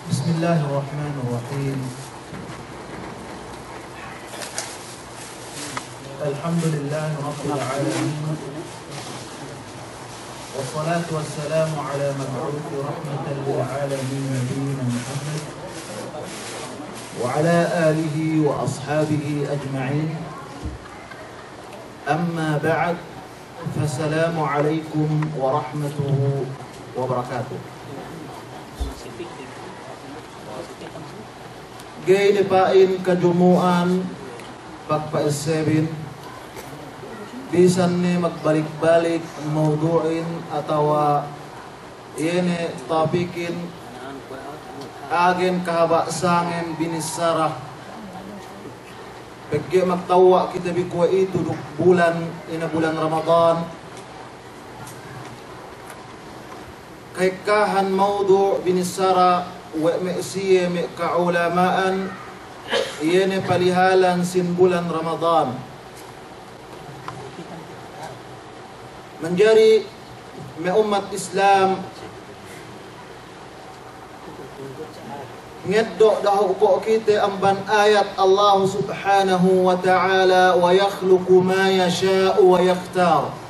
Bismillahirrahmanirrahim. Alhamdulillahi rabbil alamin. Wassalatu wassalamu ala mab'uthi rahmatan lil alamin nabiyyina Muhammad wa ala alihi wa ashabihi ajma'in. Amma ba'd. Fassalamu alaikum warahmatullahi wabarakatuh. Gay lipain kajumuan pagpa-7 bisan ni magbalik-balik mawduin atau yene topikin agen kahaba sangem binisarah pagge magtawa kita bikuwa itu duk bulan ina bulan Ramadan kay kahan mawdu binisara wa me'siye me kaulamaan yene palihalan sin bulan Ramadan menjadi me umat Islam ngeddo dahu ko kita amban ayat Allah subhanahu wa ta'ala wa yakhluqu ma yasha'u wa yakhtar.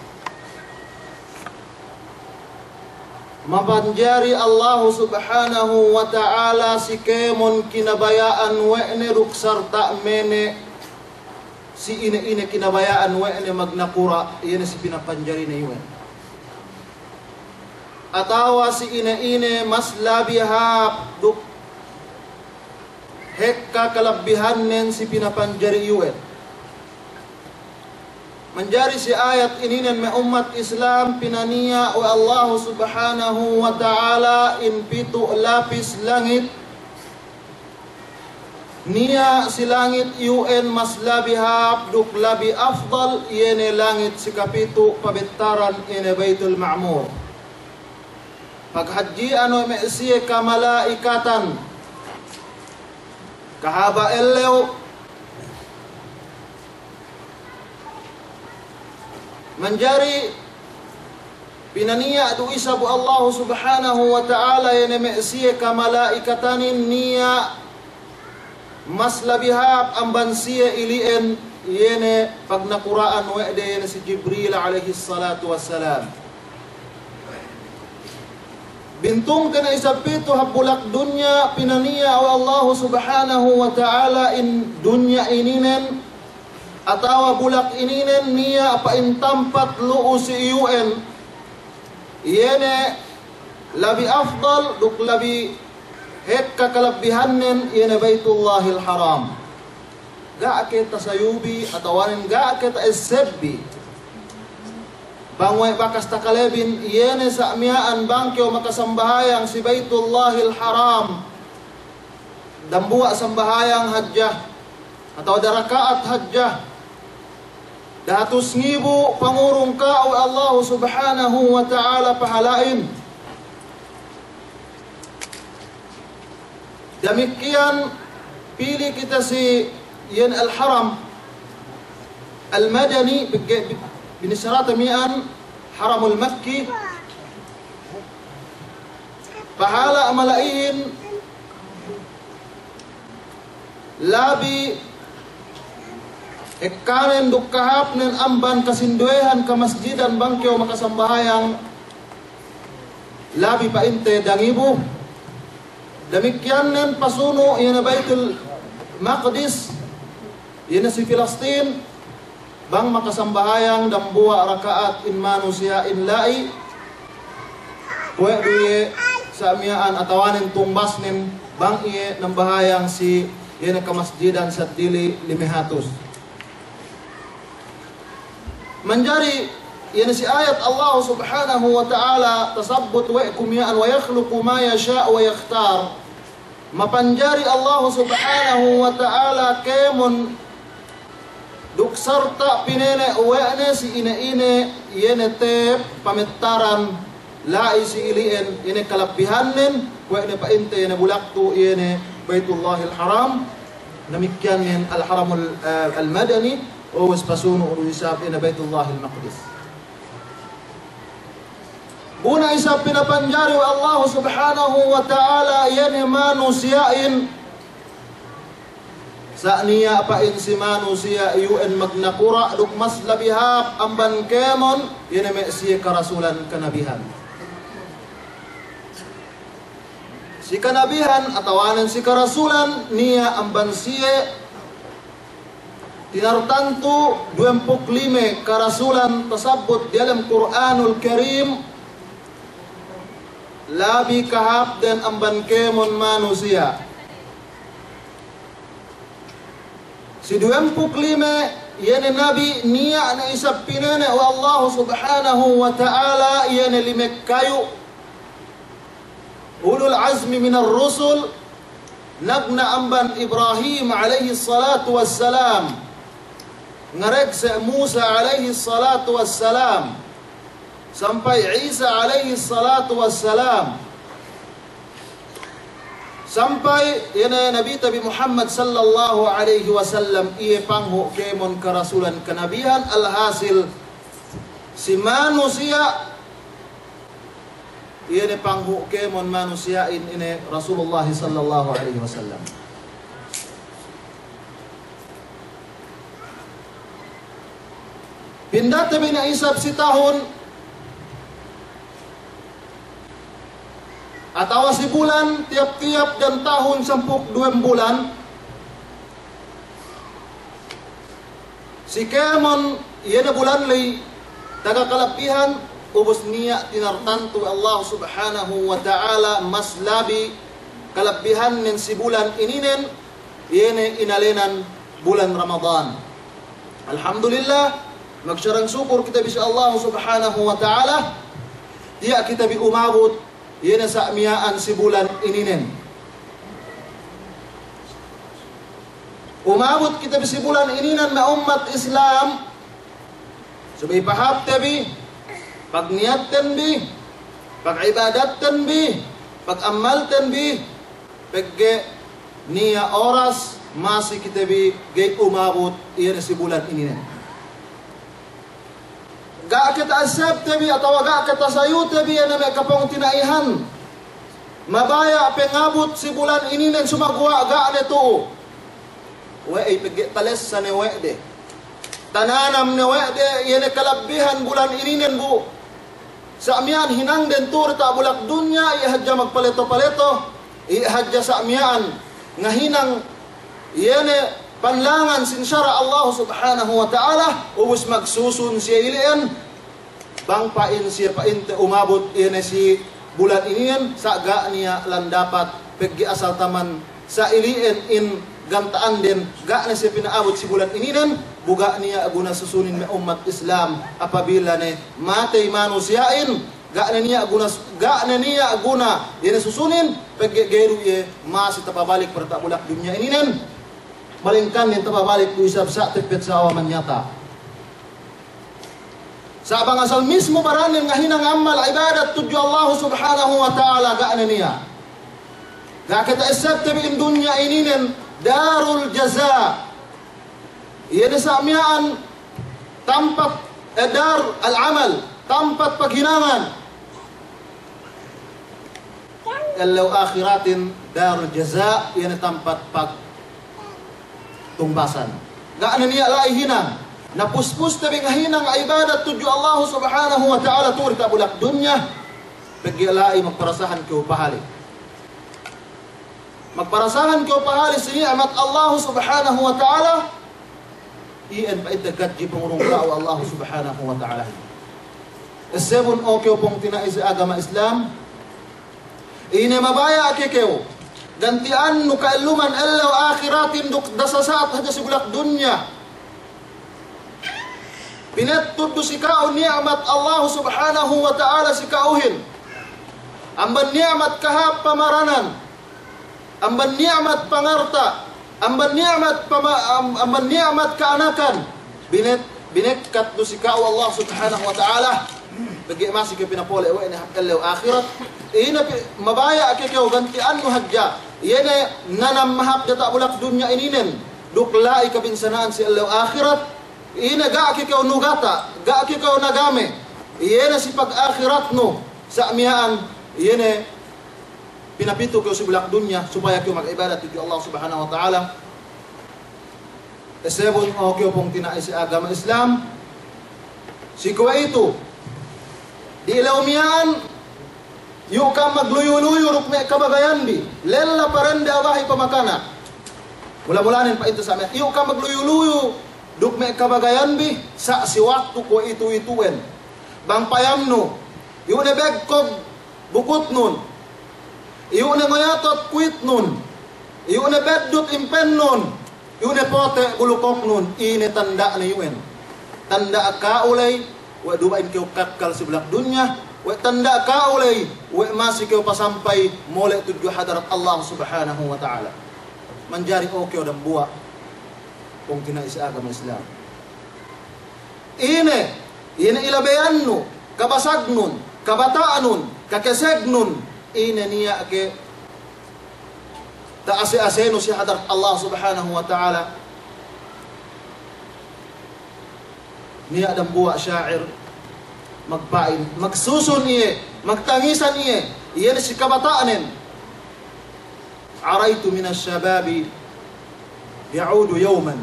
Mabanjari Allah subhanahu wa ta'ala si kemon kinabayaan we'ne ruksar ta'mene si ine kinabayaan we'ne magnakura yene si pinapanjari na yun atawa si ine mas labihap duk hekka kalabihannen si pinapanjari yun menjari si ayat ini dan umat Islam pinania wa Allah subhanahu wa ta'ala in pitu lapis langit niya si langit UN mas labihap duk labi afdal yene langit si kapitu pabitaran ine Baitul Ma'mur paghaji ano me'siye kamalaikatan kahaba elew menjari pinania du isa bu Allah subhanahu wa ta'ala yene me'siye kamalaikatanin niya mas labihab amban siya ilien yene pagnakuraan we'de yene si Jibril alaihi salatu wassalam bintung kana isapito habulak dunya pinania wa Allah subhanahu wa ta'ala in dunya ininen atawa bulak ininen niya apa in tampat luu si UN yene labi afdal duk labi hekka kalabihannen yene Baitullahil Haram ga kita sayubi atawanin ga kita esebbi bangway bakas takalebin yene sa amiyaan bangkyo makasambahayang si Baitullahil Haram dambuwa sambahayang hajjah atau darakaat hajjah datus ngibu pangurung ka o Allah subhanahu wa ta'ala pahalain demikian pilih kita si yan al-haram al-madani binisarata mi'an haramul makki pahala malain labi ekanen duk kahap nen amban kasinduehan ka masjidan bangkyo makasambahayang labi pa inte dangibu demikian nen pasuno yana Baitul Maqdis yana si Filistin bang makasambahayang dambuwa rakaat in manusia in lai kue duye sa amiyaan atawanin tumbas nen bang iye nambahayang si yana ka masjidan sa dili limihatus menjadi yan si ayat Allah subhanahu wa ta'ala tasabbut wa kumyaan wa yakhluqu ma yasha' wa yakhtar. Mapanjari Allah subhanahu wa ta'ala kemon duksarta pinene uwene si ine-ine yene te pametaran lai si ilien yene kalapihanen wene painte yene bulaktu yene Baitullahil Haram namikyan yan al-Haramul al-Madani o waspasuno o isab yene Baitullahil Maqdis. Una isa pinapanjari wa Allah subhanahu wa ta'ala yan manusiyain sa niya pa in si manusiya yun magnakura dukmas labihap amban kemon yan may siya karasulan kanabihan. Si kanabihan atawanan si karasulan niya amban siya tinartanto 25 karasulan tasabot di alam Quranul Karim labi kahap dan amban kemon manusia. Si 25 yan nabi niya na isab pinana wa Allah subhanahu wa ta'ala yan limek kayo ulul azmi minar rusul nagna amban Ibrahim alayhi salatu wassalam ngareg sa Musa alayhi salatu wassalam sampai Isa alaihi salatu wassalam sampai yana Nabi Tabi Muhammad sallallahu alaihi wasallam iye pangho kemon karasulan kanabihan alhasil si manusia iye pangho kemon manusiain ini Rasulullah sallallahu alaihi wasallam. Pindah tabi na isab si tahun atau si bulan tiap-tiap dan tahun 12 bulan si kemon iya bulan lay taga kalapihan ubos niya tinartanto Allah subhanahu wa ta'ala mas labi kalapihan nin si bulan ininen yene inalenan bulan Ramadan. Alhamdulillah magsyarang syukur kita bisa Allah subhanahu wa ta'ala tiya kita bi umabot yan sa miyaan si bulan ininen. Umabot kita si bulan ininan na umat Islam. Subay pahap tabi, pag niyatan bi, pag ibadatan bi, pag amaltan bi, pagge niya oras masih kita bi gay umabot yan si bulan ininen. Ga kita asab tabi atau ga kita sayu tabi na may kapong tinaihan. Mabaya pengabot si bulan ini nan sumagwa ga neto. We ay pagtales sa newede. Tananam newede yan kalabihan bulan ini nan bu. Sa amian hinang den tur ta bulak dunya ihadja magpaleto-paleto. Ihadja sa amian nga hinang yan panlangan sinsyara Allah subhanahu wa ta'ala ubus magsusun siya ilian bang pain siya pain te umabot yan si bulan inian sa ga niya lang dapat paggi asal taman sa ilian in gantaan din ga na siya pinaabot si bulan inian buga niya aguna susunin na umat Islam apabila ne matay manusiyain ga na niya aguna yan susunin paggi gayro ye masita pabalik para bulak dunya inian malingkan yang tababalik ku isab sa tipit sa awaman nyata. Sa abang asal mismo baranin nga hinang amal ibadat tudyo Allah subhanahu wa ta'ala ga'ana niya. Ga kita isab tabi in dunya ininen darul jaza. Iyan sa amyaan tampat dar al-amal, tampat paghinangan. Kalau akhiratin darul jaza, iyan tampat tumbasan. Gaano niya lai hinang. Napuspus tabi nga hinang ibadat tudyo Allah subhanahu wa ta'ala turita bulak dunya. Pagilai magparasahan ko pahali. Magparasahan ko pahali sa ni'mat Allah subhanahu wa ta'ala. Iyan pa itagat di pangurong kao Allah subhanahu wa ta'ala. Esebon o kyo pong tinais agama Islam. Ine mabaya akikeo. Gantian no kailuman alaw akhiratin duk dasasaat hadya si bulak dunya. Pinattud si kao ni'mat Allah subhanahu wa ta'ala si kauhin. Amban ni'mat kahap pamaranan. Amban ni'mat pangarta. Amban ni'mat kaanakan. Binekkat do si kao Allah subhanahu wa ta'ala. Bagi masih ke pinapole wa ini hakal akhirat. Ina mabaya ke kau gantian mo hadja. Yene nanam mahap jata bulak dunya ininen. Duklai kabinsanaan si Allah akhirat. Ina ga kau nugata, ga kau nagame. Iyena si pag-akhirat no sa amiyaan, iyene pinapito kau si bulak dunya supaya kau mag-ibadat ti Allah subhanahu wa ta'ala. Esebon o kau pong tinai si agama Islam. Si kuwa ito, di ilaw miyaan, yung ka magluyo-luyo rukme kabagayan bi, lela parende awahi pamakana. Mula-mulanin pa ito sa amin, yung ka magluyo-luyo dukme kabagayan bi sa si waktu ko itu-ituen bang payam no yun na begkog bukot nun yun na ngoyatot kuit nun yun na beddut impen nun yun na pote bulukok nun ini tanda na yun tanda ka ulay wa dubain kayo kakkal si belak dunya wa tanda ka ulay wa masih kayo pasampay mole tujuh hadarat Allah subhanahu wa ta'ala manjari okyo dan buwa kung tinai sa agama Islam. Ine ilabayan no, kabasag nun, kabataan nun, kakeseg nun, ine niya ke taase-aseno si hadarat Allah subhanahu wa ta'ala. Niya adam buwa syair, magpain, magsusun iye, magtangisan iye, iyan si kabataanin. Araitu minas syababi, يعود يوما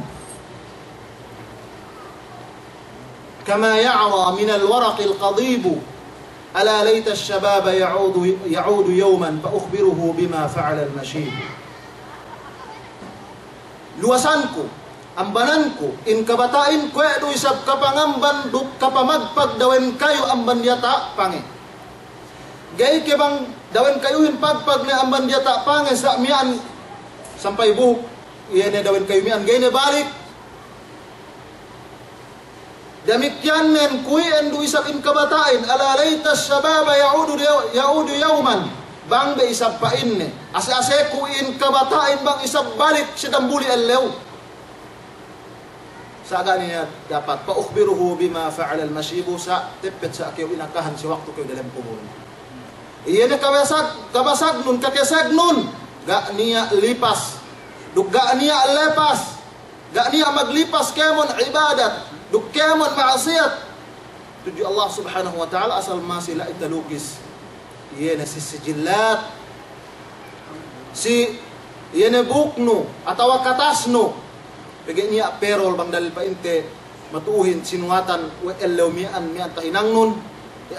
كما يعرى من الورق القضيب ألا ليت الشباب يعود يوما فأخبره بما فعل المشيب luasanku ambananku in kabatain ko edu isab kapangamban duk kapamagpag dawen kayo amban diata pange gay ke bang dawen kayuhin pagpag na amban diata pange sa mian sampai buhok iyan dawin kayo mian gay na balik damikyan nen kuy endu isab in kabatain alalayta syababa yaudu yauman bang be isab pain ne ase-ase kuin kabatain bang isab balik sidambuli allew sa niya dapat paukhbiruhu bima fa'ala al-mashibu sa tippet sa kayo inakahan si waktu kayo dalam kubur iyan kabasag nun kakesag nun ga niya lipas duk ga niya lepas ga niya maglipas kemon ibadat duk kemon maasiat tuju Allah subhanahu wa ta'ala asal masih la italukis iyena si sijillat si iyena bukno atawa katasno pegi niya perol bang dalil pa inte matuuhin sinuatan wa ellaw mian tahinang nun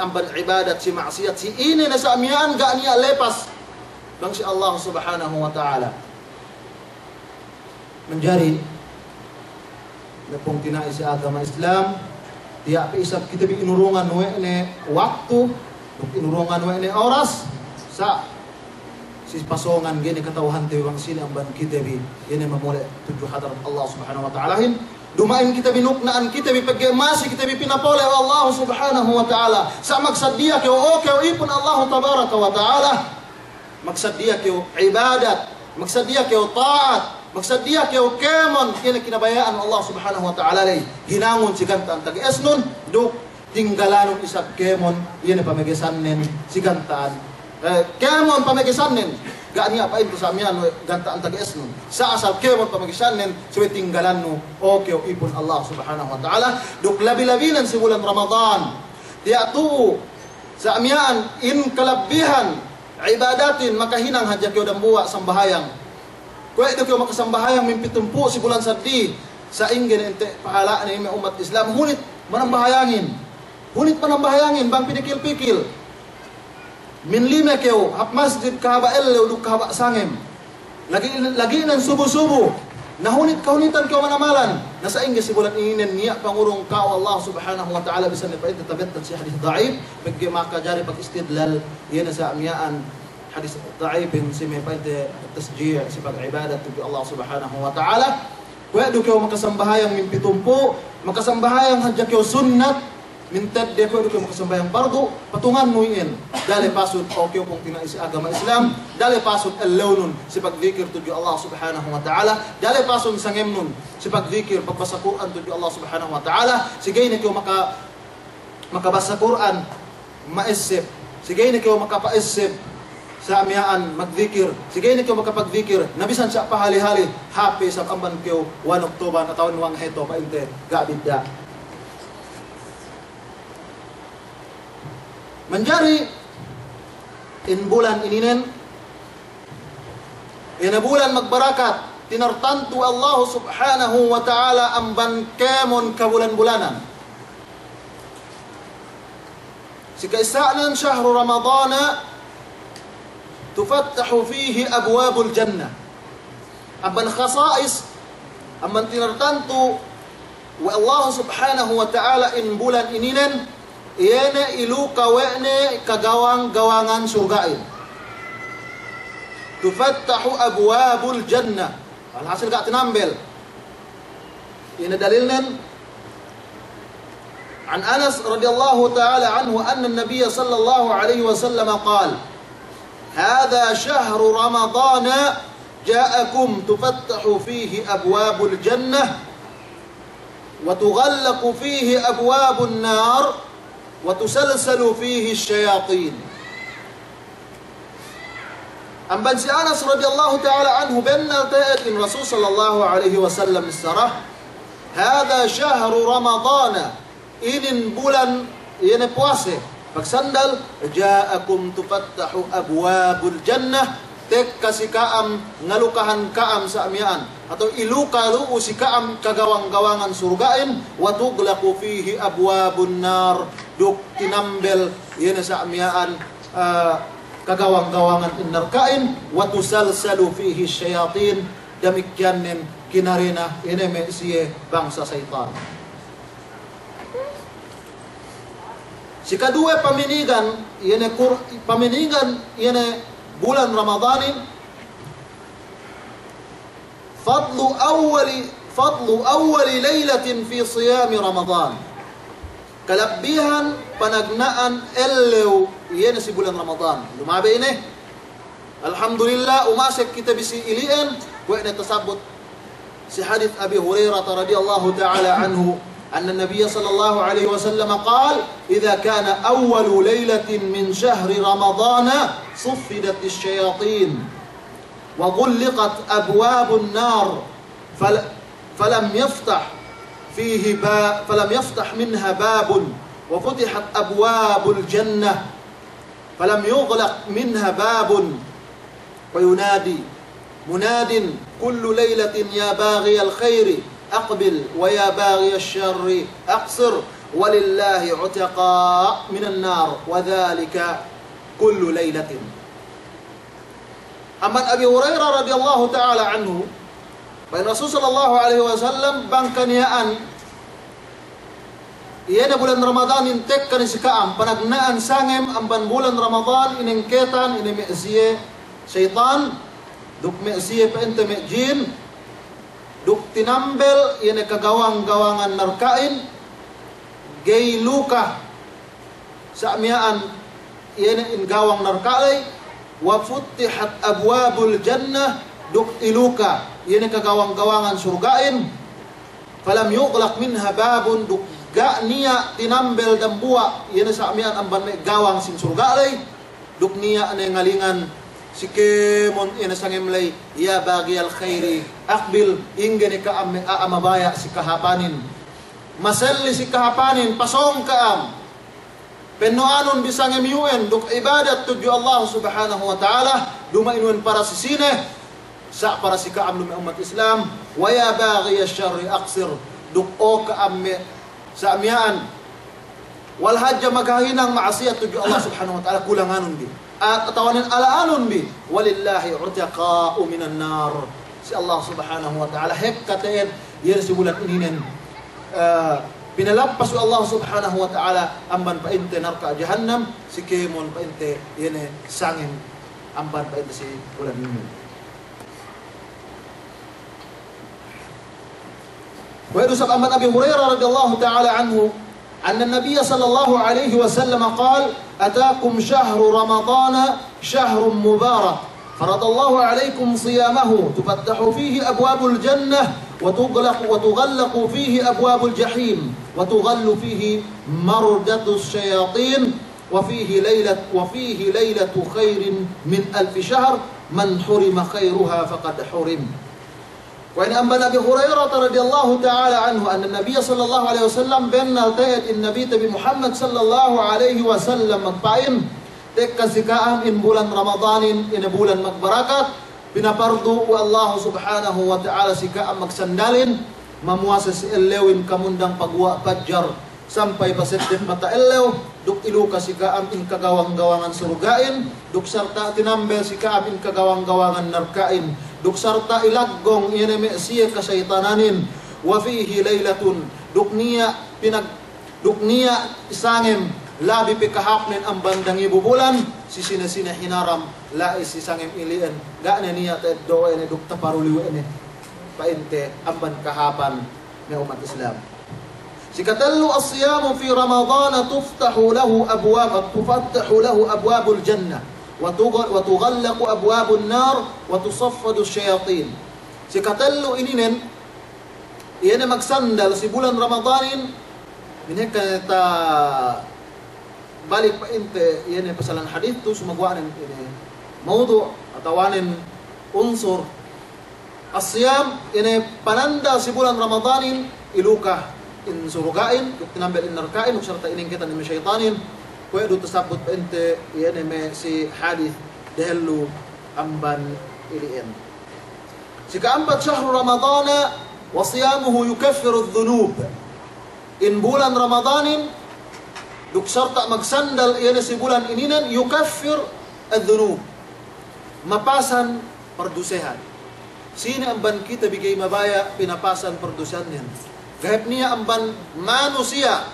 amban ibadat si maasiat si ine na sa mian ga niya lepas bang si Allah subhanahu wa ta'ala menjadi na pong tinai sa agama Islam tiya isap kita bi inurungan ne waktu inurungan ne oras sa si pasongan gini katawhan te bang sini amban kita bi ini mamule tujuh hadarat Allah subhanahu wa ta'ala hin dumain kita binuknaan kita bi paggemasi kita bi pinapole Allah subhanahu wa ta'ala sa magsaddiya kay ipon Allah tabaraka wa ta'ala magsaddiya kay ibadat magsaddiya kay taat magsaddiya kayo kemon kina kinabayaan Allah subhanahu wa ta'ala lay ginangon si kantaan tag-es nun duk tinggalanong isab kemon yun ang pamigisanin si kantaan kemon pamigisanin gaan niya pa ito sa amyan gantaan tag-es nun sa asal kemon pamigisanin suwi tinggalan no o kayo ipon Allah subhanahu wa ta'ala duk labi-labinan si bulan Ramadan tiyatu sa amyan in kalabihan ibadatin makahinang hadya kayo dambuwa sambahayang kaya ito kayo makasambahayang mimpitumpu si bulan sardi sa ingin ente pahala na umat Islam hunit manambahayangin bang pinikil-pikil min lima kayo hap masjid kahaba ellew duk kahaba sangem lagi nan subu-subu nahunit kahunitan kayo manamalan nasa ingin si bulan ingin niya pangurong kao Allah subhanahu wa ta'ala bisan nipa ito tabetan si hadith da'ib bagi makajari pag-istidlal yan sa amyaan hadis dhaif si may pwede tasjih si pag-ibadat to Allah subhanahu wa ta'ala Pwede kayo makasambahayang minpitumpo, makasambahayang hadya kayo sunnat, minted de pwede kayo makasambahayang pardo, patungan mo yun. Dali pasod okay kung tinaisi agama Islam, dali pasod al-lawnun si pagdikir tudyo Allah subhanahu wa ta'ala, dali pasod sangem nun si pagdikir pagbasa Quran tudyo Allah subhanahu wa ta'ala. Sige na kayo makabasa Quran, maisip. Sige na kayo makapaisip sa amyaan, magdikir. Sige na kayo makapagdikir. Nabisan siya pahali-hali. Happy sa kamban kayo 1 Oktober na taon wang heto painte. Gabidya. Manjari in bulan ininen. Ina bulan magbarakat. Tinartantu Allah subhanahu wa ta'ala ang bankemon kabulan-bulanan. Si kaisaanan syahru Ramadana tufattahu fihi abwabul jannah. Amban khasais, amban tinartantu wa Allah subhanahu wa ta'ala in bulan ininen, iyana iluka wa'ne kagawang-gawangan surgain. Tufattahu abwabul jannah. Alhasil ka tinambel. Ina dalilnan عن أنس رضي الله تعالى عنه أن النبي صلى الله عليه وسلم قال هذا شهر رمضان جاءكم تفتح فيه أبواب الجنة وتغلق فيه أبواب النار وتسلسل فيه الشياطين. أنبن سي أنس رضي الله تعالى عنه بأن تأتي الرسول صلى الله عليه وسلم السرح هذا شهر رمضان inin bulan yene puase pagsandal ja'akum tufattahu abwabul jannah tek kasikaam ngalukahan kaam sa amyaan atau ilukalu usikaam kagawang-gawangan surgain wa tughlaqu fihi abwabun nar duk tinambel yene sa amyaan kagawang-gawangan innarkain wa tusalsalu fihi syayatin damikyanin kinarina yene siye bangsa syaitan. Si kedua paminigan, paminigan bulan Ramadanin, fadlu awwali laylatin fi siyami Ramadan. Kalabihan panagnaan elew si bulan Ramadan. Lumabi ini. Alhamdulillah umasik kita bisi ilian wa natasabut si hadits Abi Hurairah radhiyallahu ta'ala anhu أن النبي صلى الله عليه وسلم قال إذا كان أول ليلة من شهر رمضان صفدت الشياطين وغلقت أبواب النار فلم يفتح منها باب وفتحت أبواب الجنة فلم يغلق منها باب وينادي مناد كل ليلة يا باغي الخير أقبل ويا باغي الشر أقصر ولله عتقاء من النار وذلك كل ليلة. Aman Abi Hurairah radhiyallahu ta'ala anhu bain Rasul sallallahu alaihi wasallam bangkaniaan iyana bulan Ramadan intek kan sikaam panagnaan sangem amban bulan Ramadan inengketan ini me'siye syaitan duk me'siye pa ente me'jin duk tinambel yene kagawang-gawangan narkain gay luka sa amyaan yene in gawang narkalay wa futtihat abwabul jannah duk iluka yene kagawang-gawangan surgain falam yughlaq minha babun duk ga niya tinambel dambua yene sa amyaan amban may gawang sin surgalay duk niya ane ngalingan sikemon ina sangemlay ya bagi al khairi akbil ingani ka amabaya si kahapanin maselli si kahapanin pasong kaam penuanon bisang emyuen duk ibadat tuju Allah subhanahu wa ta'ala dumainun para si sine sa para si kaam lumi umat Islam wa ya bagi asyarri aksir duk o kaam sa amyaan wal hajja maghahinang maasiyat tuju Allah subhanahu wa ta'ala kulanganon di at tawanan alaanon bi walillahi urtaqa'u minan nar si Allah subhanahu wa ta'ala hek kateen yer si bulan ininen pinalapas Allah subhanahu wa ta'ala amban painte narka jahannam si kemon painte yene sangin amban painte si bulan ini ويدرس عن أبي هريرة رضي الله تعالى عنه أن النبي صلى الله عليه وسلم قال أتاكم شهر رمضان شهر مبارك فرض الله عليكم صيامه تفتح فيه أبواب الجنة وتغلق فيه أبواب الجحيم وتغل فيه مردة الشياطين وفيه ليلة خير من 1000 شهر من حرم خيرها فقد حرم. وإن أنبأ أبي هريرة رضي الله تعالى عنه أن النبي صلى الله عليه وسلم بين التيت النبي تبي محمد صلى الله عليه وسلم magpain tek kasikaan in bulan Ramadanin in bulan magbarakat pinapardu wa Allah subhanahu wa ta'ala sikaan magsandalin mamuasa si elewin kamundang pagwa padjar sampai pasetdem mata elew duk iluka sikaan in kagawang-gawangan surugain duk sarta tinambel sikaan in kagawang-gawangan narkain duk sarta ilaggong ineme siya kasaitananin wa fihi laylatun duk niya isangem labi pikahapnen ang bandang ibubulan si sina hinaram lais isangem ilian ga na niya ta do ene duk taparuliw ene painte amban kahapan ng umat Islam. Sikatallu as-siyamu fi Ramadan tuftahu lahu abwabul jannah وتغلق أبواب النار وتصفد الشياطين. Sikatallo ininen iyan magsandal si bulan Ramadanin minheka ta balik pa inte iyan pasalan hadith tu sumagwanan ini mawdu atawanin unsur as-siyam ini pananda si bulan Ramadanin iluka in surugain tinambel in narkain serta inin kita ni syaitanin pwede tasabot pa inte iyan si hadith dahil amban iliin. Sikaampat syahrul Ramadana wa siyamuhu yukaffiru adh-dhunub. In bulan Ramadanin duk sarta magsandal iyan si bulan ininan yukaffir adh-dhunub. Mapasan perdusehan. Sino amban kita bigay mabaya pinapasan perdusehan niyan. Kahit niya amban manusia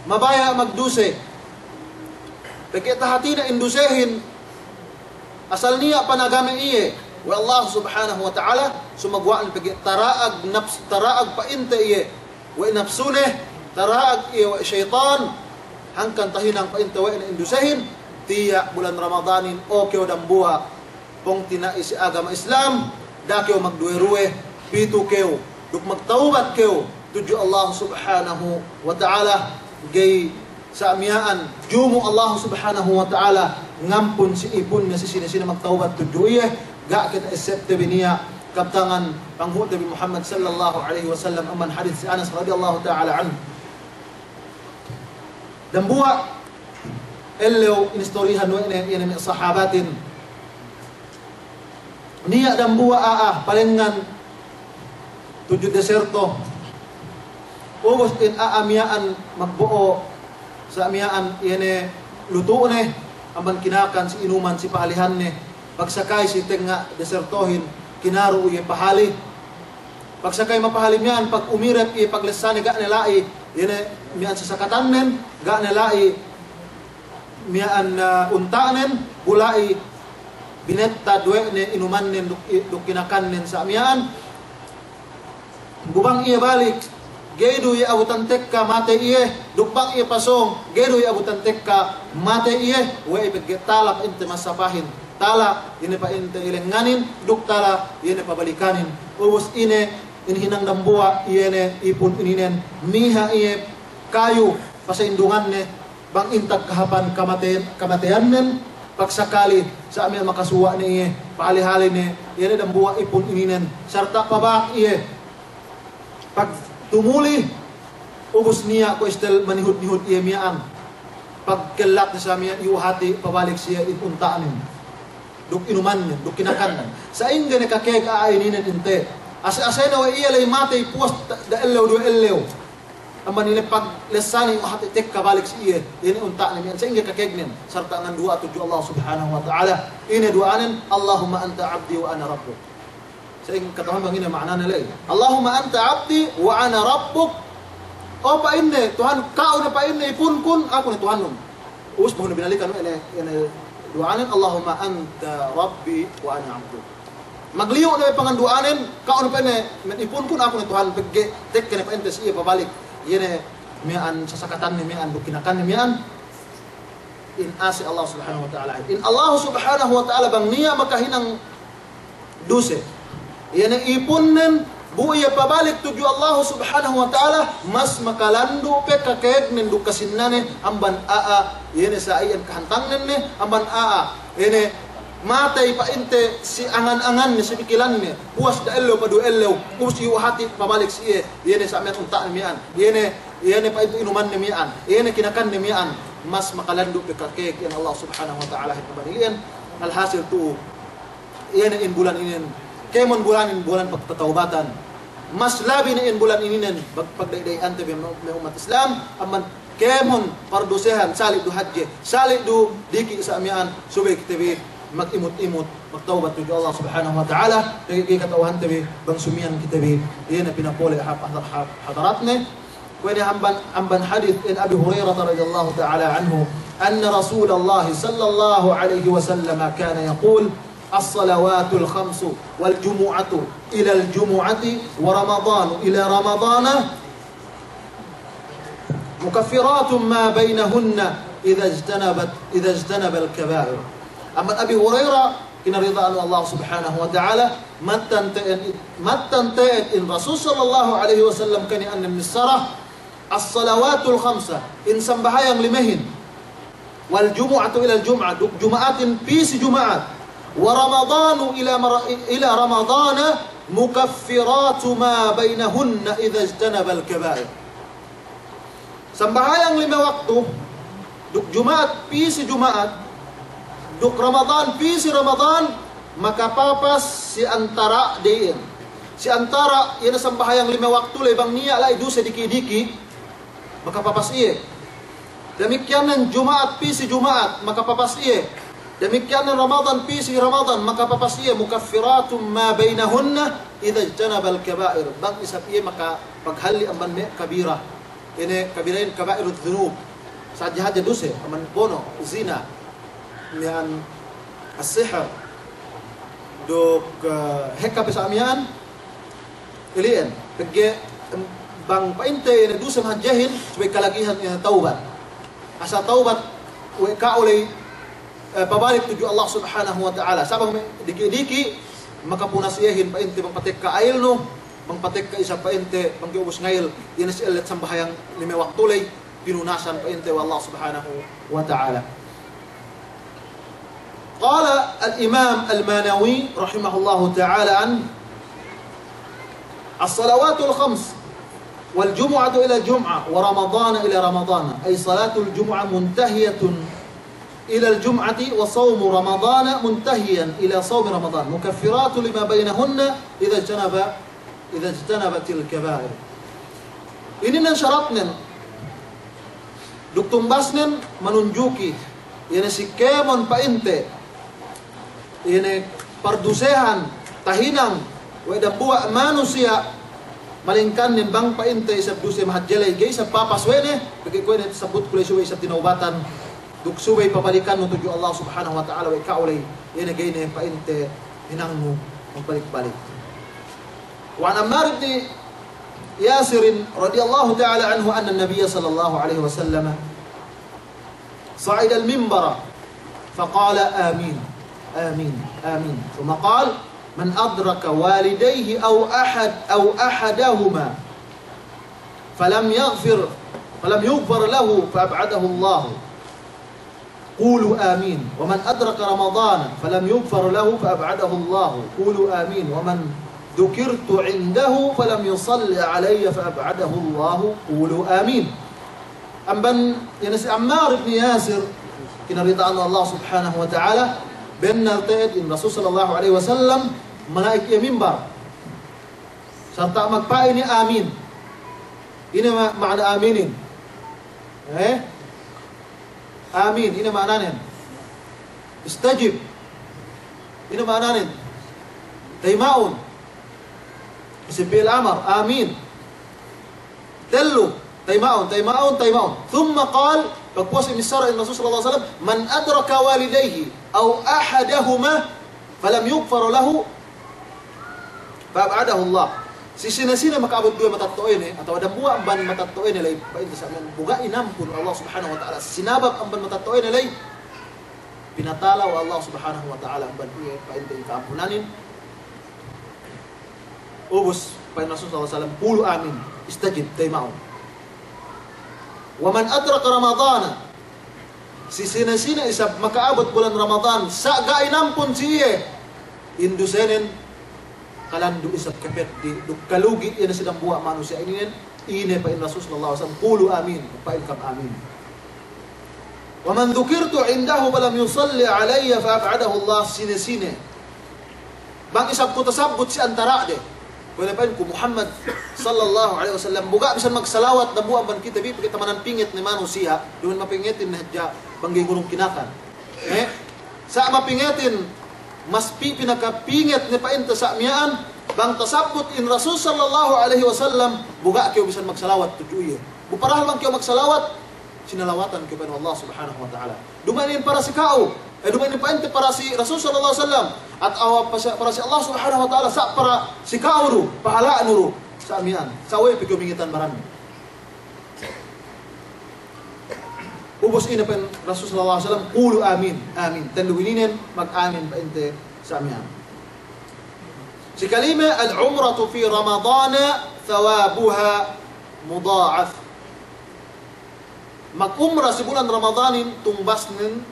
mabaya magduse. Pagkita hati na indusehin asal niya panagami iye wa Allah subhanahu wa ta'ala sumagwaan pagkita taraag painte iye wa nafsuneh taraag iye wa syaitan hangkan tahinang painte wa indusehin tiya bulan Ramadanin o kyo dambuha pong tinais agama Islam da kyo magdueruwe pitu kyo duk magtaubat kyo tuju Allah subhanahu wa ta'ala gay sa amiyaan jumo Allah subhanahu wa ta'ala ngampun si ibon na si sina magtaubat tujuye ga kita accept biniya kaptangan panghut Nabi Muhammad sallallahu alaihi wasallam aman hadith si Anas radhiyallahu ta'ala anhu dambuha elew instorihan wa ina min sahabatin niya dambuha palengan tujuh deserto ubos in aamiyaan magbuo sa amiyaan iyane luto ne amban kinakan si inuman si pahalihan ne pagsakay si tenga desertohin kinaro uye pahali pagsakay mapahalim yan pag umirep i paglesan ga nilai iyane miyan sa sakatannen ga nilai miyan untanen bulai binetta duwe ne inuman nen duk kinakan nen sa amiyaan gubang iya balik gedu ya abutan tekka mate iye dukbang iye pasong gedu ya abutan tekka mate iye wa ibigtalak inte masapahin tala ini pa inte ilenganin duk tala ini pa balikanin ubos ine inhinang dambuwa iyene ipun ininen miha iye kayu pasaindungan ne bang intag kahapan kamatean nen pagsakali sa amin makasuwa ni iye paali-hali ni iyene dambuwa ipun ininen sarta pabak iye pag tumuli ubos niya ko istel manihut-nihut iya miyaan pagkelak sa miya iuhati pabalik siya ipuntaanin duk inuman niya duk kinakanan sa inga ni kakeg aayinin inte asay na wa iya lay matay puwas da elew do elew amban nila pag lesani iuhati tek kabalik siya ini untaan niya sa inga kakeg niya sarta ngan dua tuju Allah subhanahu wa ta'ala ini duanin Allahumma anta abdi wa ana rabbuk saya katakan begini maknanya lagi. Allahumma anta abdi wa ana rabbuk. Oh pa inne Tuhan kau na pa inne kun aku ni Tuhanum. Us mo binalikan ini doanin Allahumma anta rabbi wa ana abduk. Magliyo na panganduanen, kaon pa ne, ipun kun ako ni Tuhan, pagge, tek kene pa entes iya pabalik. Yene, mian sasakatan ni mian, bukinakan ni mian. In asi Allah subhanahu wa ta'ala. In Allah subhanahu wa ta'ala bang niya makahinang duse. Yene ipunnen, buya pabalik tuju Allah subhanahu wa ta'ala, mas makalandu pe kakeg nindu kasinnane, amban yene sa iyan kahantang nene, amban yene, matay pa inte si angan-angan ni si pikilan ni, puas da ello padu ello, puas yu hati pabalik si iye, yene sa amin unta ni mian, yene pa itu inuman ni mian, yene kinakan ni mian, mas makalandu pe kakeg yan Allah subhanahu wa ta'ala hikmabalian, alhasil tu, yene in bulan inin, kemon bulan pagtataubatan, mas labi na in bulan inin, pagdaydayan tabi may umat Islam, aman kemon pardusehan, salik du hajje, salik du diki sa amian, subay kitabi, mag-imut-imut, magtaubat tuju Allah subhanahu wa ta'ala, kaya katauhan tabi, bang sumiyan kitabi, yan na pinapuli hadaratne. Kaya amban hadith in Abi Hurairah radhiyallahu ta'ala anhu, anna Rasulullah sallallahu alaihi wasallam kana yaqul, الصلوات الخمس والجمعة إلى الجمعة ورمضان إلى رمضان مكفرات ما بينهن إذا اجتنب الكبائر. أما أبي هريرة إن رضا الله سبحانه وتعالى متنتين إن رسول صلى الله عليه وسلم كان أن من الصلاة الصلوات الخمسة إن سنبها يغلمهن والجمعة إلى الجمعة جمعات بيس جمعات ورمضان إلى رمضان مكفرات ما بينهن إذا اجتنب الكبائر. Sembahyang 5 waktu, duk Jumat pisi Jumat, duk Ramadan pisi Ramadan, maka papas si antara diin. Si antara yana sembahyang 5 waktu lebang niya la idu sediki-diki, maka papas iye. Demikian Jumat pisi Jumat, maka papas iye. Demikian Ramadan pisi Ramadan, maka papas iya mukaffiratum ma bainahunna idza ijtanabal kaba'ir. Bang isap iya maka paghali amban me kabira. Ini kabirain kaba'irud dzunub. Sajahaja dosa aman bono zina nian as-sihr dok hekka pesamian ilian pege bang painte ina dosa hajahin sebagai kalagihan taubat. Asa taubat we ka oleh pabalik tuju Allah subhanahu wa ta'ala. Sabang diki-diki, maka punasiyahin pa inte, mangpatek ka ayil no, mangpatek ka isa pa inte, mangkiubos ngayil, yan si elet sambahayang 5 waktulay, pinunasan pa inte wa Allah subhanahu wa ta'ala. Qala al-imam al-Manawi, rahimahullahu ta'ala an, as-salawatul khams, والجمعة إلى الجمعة ورمضان إلى رمضان أي صلاة الجمعة منتهية إلى الجمعة وصوم رمضان منتهيا إلى صوم رمضان مكفرات لما بينهن إذا اجتنبت الكبائر. Ini nan syaratnya duk tumbasnen menunjuki ini si kemon pa inte ini pardusehan tahinang weda buat manusia malingkan nin bang pa inte isab duse mahadjelay gay sa papas wene bagi ko ne sabut kulay suwe isab tinaubatan duk subay pabalikan mo tuju Allah subhanahu wa ta'ala wa ikaulay yana gayne pa inte hinangmo magbalik-balik. Wa an Ammar ibn Yasir radiyallahu ta'ala anhu anna an-nabiy sallallahu alayhi wa sallam صعد المنبر فقال آمين آمين آمين ثم قال من أدرك والديه أو أحدهما فلم يغفر له فأبعده الله قولوا آمين ومن أدرك رمضان فلم يغفر له فأبعده الله قولوا آمين ومن ذكرت عنده فلم يصل علي فأبعده الله قولوا آمين. Amban yan si Ammar ibn Yasir kinaritaan Allah subhanahu wa ta'ala benna ta'id in Rasul sallallahu alaihi wasallam manaik ya mimbar serta magpain ni amin. Ini makna aminin. Amin, ini maknanya. Istajib. Ini maknanya. Taimaun. Isbil amar, amin. Tellu. تيماون تيماون تيماون ثم قال فقوس مسار الرسول صلى الله عليه وسلم من أدرك والديه أو أحدهما فلم يغفر له Fa'abadahu Allah. Si sina-sina makaabot doon matatuin atau ada buwa ang ban matatuin nilay painta sa amin buga inampun Allah subhanahu wa ta'ala sinabab ang ban matatuin nilay pinatalaw Allah subhanahu wa ta'ala ang ban painta yung kaampunanin ubos pain Rasul sallallahu alaihi wasallam pulu amin istajib tay mao wa man adraka ramadana si sina-sina isab makaabot bulan Ramadan sa gainampun siye indusenen kalandu isap kapet di kalugi yan sidang buwa manusia ini pa in Rasul sallallahu alaihi wasallam qulu amin pa in kam amin wa man dhukirtu indahu falam yusalli alayya fa ab'adahu Allah sine bang isap ko tasabut si antara de wala pa ko Muhammad sallallahu alaihi wasallam buga bisan magsalawat na buwa ban kita bi kita manan pingit ni manusia duman mapingitin na hadya banggay gurong kinakan sa mapingitin mas pinakapingit ni painta sa amyaan bang tasabut in Rasul sallallahu alaihi wasallam buga kayo bisan magsalawat tujuye buparahal man kayo magsalawat sinalawatan kayo pa Allah subhanahu wa ta'ala dumanin para si kao dumanin painta para si Rasul sallallahu alaihi wasallam at para si Allah subhanahu wa ta'ala sa para si kao ru pahalaan ru sa amyaan sa way pigumingitan marami ubos ina pen Rasul sallallahu alaihi wasallam qulu amin amin tanluwinin mag-amin pa inte sa amyan si kalima al-umratu fi Ramadan thawabuha mudha'af mag-umra sa bulan Ramadanin tumbasnin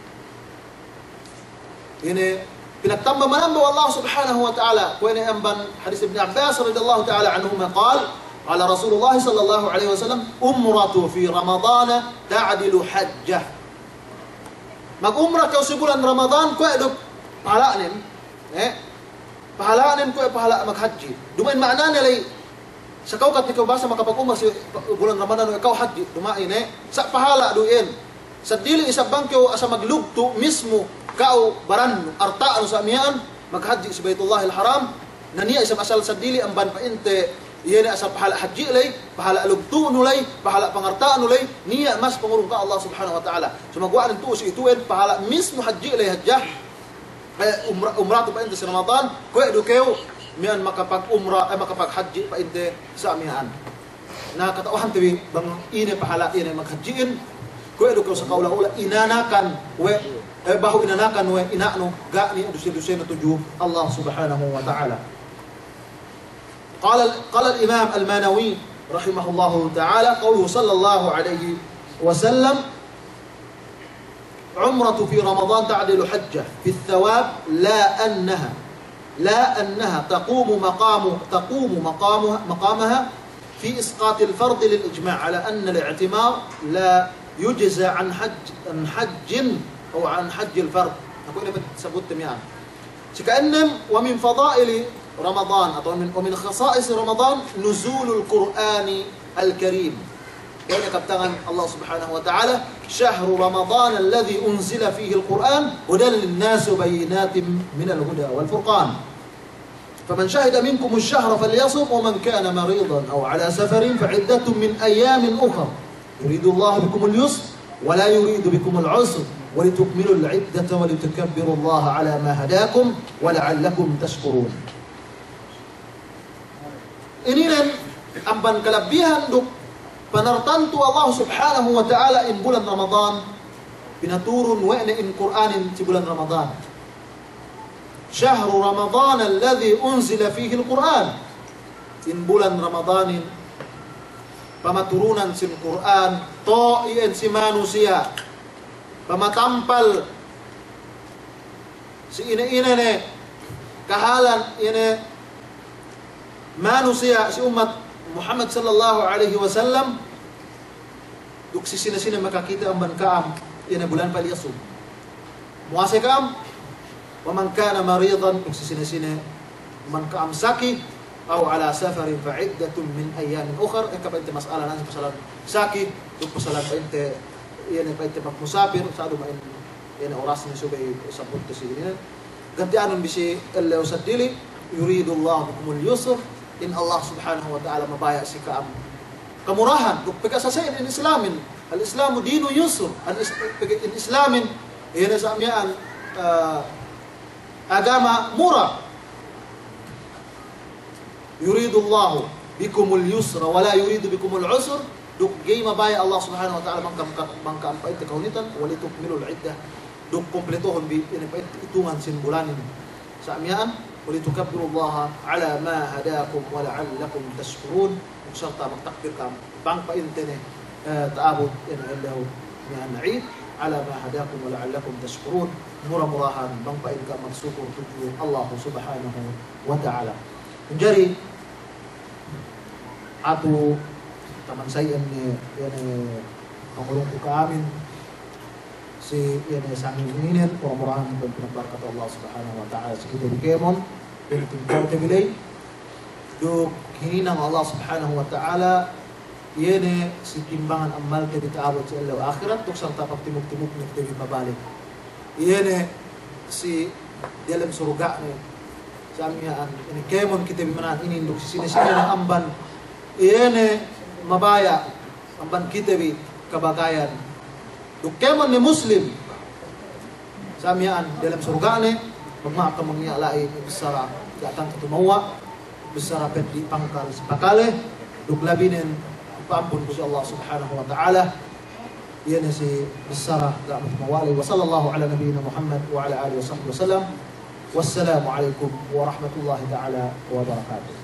ini pinagtamba manambo Allah subhanahu wa ta'ala kuwene amban hadis Ibn Abbas radhiyallahu ta'ala anhuma qala قال رسول الله صلى الله عليه وسلم أمرة في رمضان تعدل حجة mag-umrah kau sebulan Ramadan ko eduk pahalaanin pahalaanin ko pahala maghaji dumain maknanya lay sa kau kat ikaw basa makapag-umrah sa bulan Ramadan ikaw haji dumain sa pahala duin sa dili isa bangko asa maglugto mismo kau baran artaan sa amiyaan maghaji sa Baitullahil Haram naniya isa asal sa dili ang ban painte iyan asal pahala haji lay, pahala alugtu nulay, pahala pangartaan nulay, niya mas pangurong ka Allah subhanahu wa ta'ala. So magwaan ng tuos ituin, pahala mismo haji lay hajjah, umrah to pa inte sa Ramadan, kuya dukew, miyan makapag-umrah, ay makapag-haji pa inte sa amihan. Nakatauhan tabi, bang ini pahala, ini maghajiin, kuya dukew sa kaula-ula, inanakan, baho inanakan, inaano, gani, dusin-dusin na tuju, Allah subhanahu wa ta'ala. قال الإمام المانوي رحمه الله تعالى قوله صلى الله عليه وسلم عمرة في رمضان تعدل حجة في الثواب لا أنها تقوم مقامها في إسقاط الفرض للإجماع على أن الاعتمار لا يجزى عن حج أو عن حج الفرض نقول سبوت تميان كأنم ومن فضائل رمضان ومن خصائص رمضان نزول القرآن الكريم يعني كبتغن الله سبحانه وتعالى شهر رمضان الذي أنزل فيه القرآن هدى للناس وبينات من الهدى والفرقان فمن شهد منكم الشهر فليصم ومن كان مريضا أو على سفر فعدة من أيام أخر يريد الله بكم اليسر ولا يريد بكم العسر ولتكملوا العدة ولتكبروا الله على ما هداكم ولعلكم تشكرون. Ininan ang kalabihan duk panartanto Allah subhanahu wa ta'ala in bulan Ramadan pinaturun wa in Qur'anin si bulan Ramadan. Syahru Ramadan alladhi unzila fihi al-Qur'an. In bulan Ramadanin pamaturunan sin Qur'an to iyan si manusia pamatampal si ina ne kahalan ina manusia si umat Muhammad sallallahu alaihi wasallam duk si sina makakita ang bankaam ina bulan paliyasum muasay kaam wa man kana maridan duk si sina man kaam saki aw ala safarin fa iddatun min ayamin ukhra kapag ite masala nan sa saki duk pasalan pa ite yan pa ite musafir sa adu main yan oras ni subay sa punto si ina gantianon bisi Allah usadili yuridu Allah bikum al-yusr in Allah subhanahu wa ta'ala mabaya si kaam kamurahan duk pagkasasayin in islamin al-islamu dinu yusr in islamin yan sa amyaan agama murah yuridullahu bikumul yusra wala yuridu bikumul usr. Duk gay mabaya Allah subhanahu wa ta'ala mangka ampa ite kaunitan walitukmilul iddah. Duk kompletohon bi ini pa hitungan sin bulan ini. Sa'mian walitukabbirullaha ala ma hadakum wa la'allakum tashkurun. Serta magtakbir kam bang pa intene taabot ina illahu min Eid ala ma hadakum wa la'allakum tashkurun. Murah-murahan bang pa ka magsyukur tujuh Allah subhanahu wa ta'ala. Menjadi atu taman saya ni pangulong ko kaamin si sang inginin murah-murahan dan pinagbarkat Allah subhanahu wa ta'ala si kita bikemon dan tingkau tebilay do hininang Allah subhanahu wa ta'ala yene si timbangan amal ke ditaabot sa ilaw akhirat tuk sang tapak timuk-timuk na kita mabalik yene si dalam surga ni samihan ini kemon kita bimanan ini duk sini-sini na amban yene mabaya amban kita bi kabagayan duk kemon ni muslim samihan dalam surga ni pagmaka mangyalai besara datang ke tumawa besara di pangkal sepakale duk labinin pampun ku Allah subhanahu wa ta'ala yana si besara rahmat mawali wa sallallahu ala nabiyyina Muhammad wa ala alihi wa sahbihi wasallam wassalamu alaikum warahmatullahi ta'ala wabarakatuh.